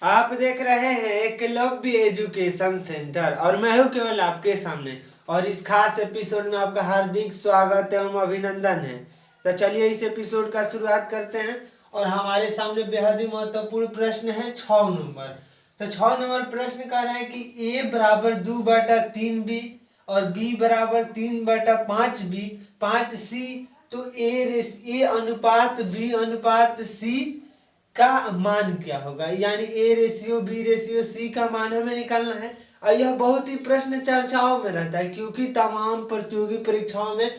आप देख रहे हैं एकलव्य एजुकेशन सेंटर और मैं हूं केवल आपके सामने। और इस खास एपिसोड में आपका हार्दिक स्वागत एवं अभिनंदन है। तो चलिए इस एपिसोड का शुरुआत करते हैं। और हमारे सामने बेहद ही महत्वपूर्ण प्रश्न है 6 नंबर। तो 6 नंबर प्रश्न कह रहा है कि a बराबर 2/3b और b बराबर 3/5b 5c। तो a अनुपात b अनुपात c का मान क्या होगा, यानी A ratio B ratio C का मान हमें निकालना है। और यह बहुत ही प्रश्न चर्चाओं में रहता है, क्योंकि तमाम प्रतियोगी परीक्षाओं में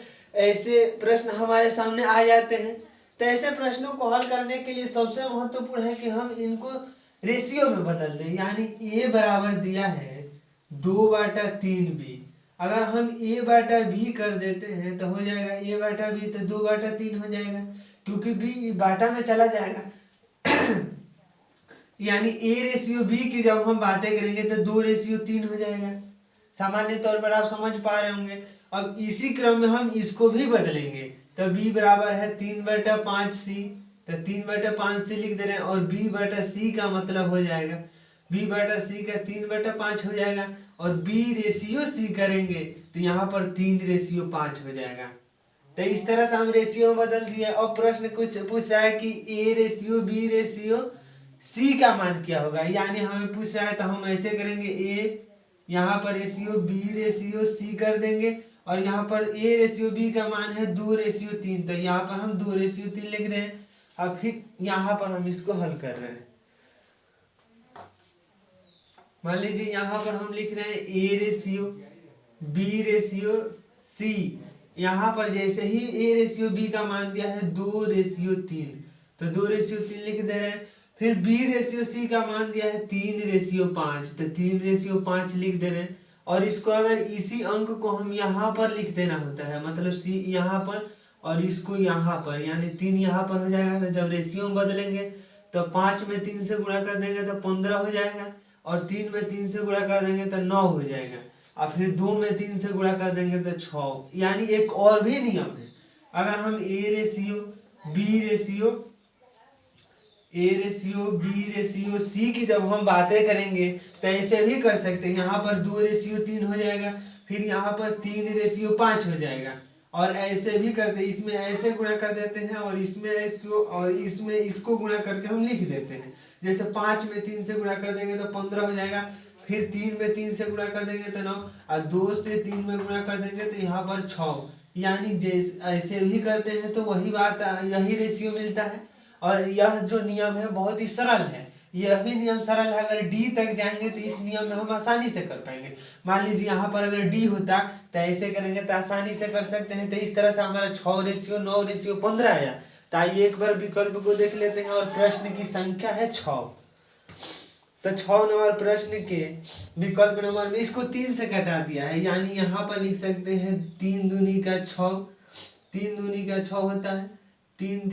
ऐसे प्रश्न हमारे सामने आ जाते हैं। तो ऐसे प्रश्नों को हल करने के लिए सबसे महत्वपूर्ण है कि हम इनको रेशियो में बदल दें। यानी ए बराबर दिया है 2/3b, अगर हम a/b कर देते हैं तो हो जाएगा a/b, तो 2/3 हो जाएगा, क्योंकि b बाटा में चला जाएगा। यानी a रेशियो b की जब हम बातें करेंगे तो 2/3 हो जाएगा। सामान्य तौर पर आप समझ पा रहे होंगे। अब इसी क्रम में हम इसको भी बदलेंगे, तो b बराबर है 3/5c, तो 3/5c लिख दे रहे हैं। और b/c का मतलब हो जाएगा b/c का 3/5 हो जाएगा। और b रेशियो c करेंगे तो यहाँ पर 3/5 हो जाएगा। तो इस तरह से हम रेशियो बदल दिए। अब प्रश्न कुछ पूछ रहा है कि a ratio b ratio c का मान क्या होगा, यानी हमें पूछ रहा है। तो हम ऐसे करेंगे, a यहाँ पर रेशियो b रेशियो c कर देंगे, और यहाँ पर a रेशियो b का मान है 2/3, तो यहाँ पर हम 2/3 लिख रहे हैं। अब फिर यहाँ पर हम इसको हल कर रहे हैं। मान लीजिए यहाँ पर हम लिख रहे हैं a ratio b ratio c। यहाँ पर जैसे ही a रेशियो b का मान दिया है 2/3, तो 2/3 लिख दे रहे हैं। फिर b रेशियो c का मान दिया है 3/5, तो 3/5 लिख दे रहे हैं। और इसको अगर इसी अंक को हम यहाँ पर लिख देना होता है, मतलब c यहाँ पर और इसको यहाँ पर, यानी 3 यहाँ पर हो जाएगा। तो जब रेशियो बदलेंगे तो 5 में 3 से गुणा कर देंगे तो 15 हो जाएगा, और 3 में 3 से गुणा कर देंगे तो 9 हो जाएगा, और फिर 2 में 3 से गुणा कर देंगे तो 6। यानी एक और भी नियम है, अगर हम a ratio b ratio c की जब हम बातें करेंगे तो ऐसे भी कर सकते हैं। यहाँ पर 2/3 हो जाएगा, फिर यहाँ पर 3/5 हो जाएगा। और ऐसे भी करते, इसमें ऐसे गुणा कर देते हैं और इसमें इसको गुणा करके हम लिख देते हैं। जैसे 5 में 3 से गुणा कर देंगे तो 15 हो जाएगा, फिर 3 में 3 से गुणा कर देंगे तो 9, और 2 से 3 में गुणा कर देंगे तो यहाँ पर 6। यानी जैसे ऐसे भी करते हैं तो वही बात, यही रेशियो मिलता है। और यह जो नियम है बहुत ही सरल है, यह भी नियम सरल है। अगर डी तक जाएंगे तो इस नियम में हम आसानी से कर पाएंगे। मान लीजिए यहाँ पर अगर डी होता तो ऐसे करेंगे तो आसानी से कर सकते हैं। तो इस तरह से हमारा 6/9/15 आया। तो आइए एक बार विकल्प को देख लेते हैं। और प्रश्न की संख्या है 6, तो 6 नंबर प्रश्न के विकल्प नंबर में इसको 3 से घटा दिया है, यानी यहाँ पर लिख सकते हैं 3 दूनी का 6, 3 दूनी का 6 होता है। 3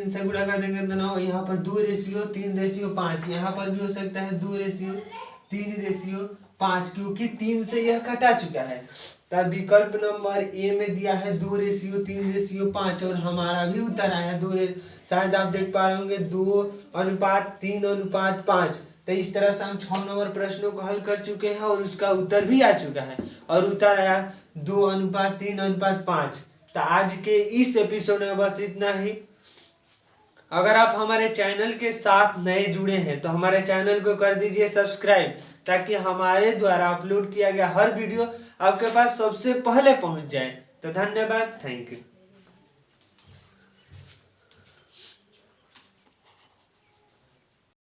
से गुणा कर देंगे तो 9। यहाँ पर 2/3/5, यहाँ पर भी हो सकता है 2/3/5, क्योंकि 3 से यह कटा चुका है। तब विकल्प नंबर ए में दिया है 2/3/5, और हमारा भी उत्तर आया है शायद आप देख पा रहे होंगे 2:3:5। तो इस तरह से हम 6 नंबर प्रश्नों को हल कर चुके हैं और उसका उत्तर भी आ चुका है, और उत्तर आया 2:3:5। तो आज के इस एपिसोड में बस इतना ही। अगर आप हमारे चैनल के साथ नए जुड़े हैं तो हमारे चैनल को कर दीजिए सब्सक्राइब, ताकि हमारे द्वारा अपलोड किया गया हर वीडियो आपके पास सबसे पहले पहुंच जाए। तो धन्यवाद, थैंक यू।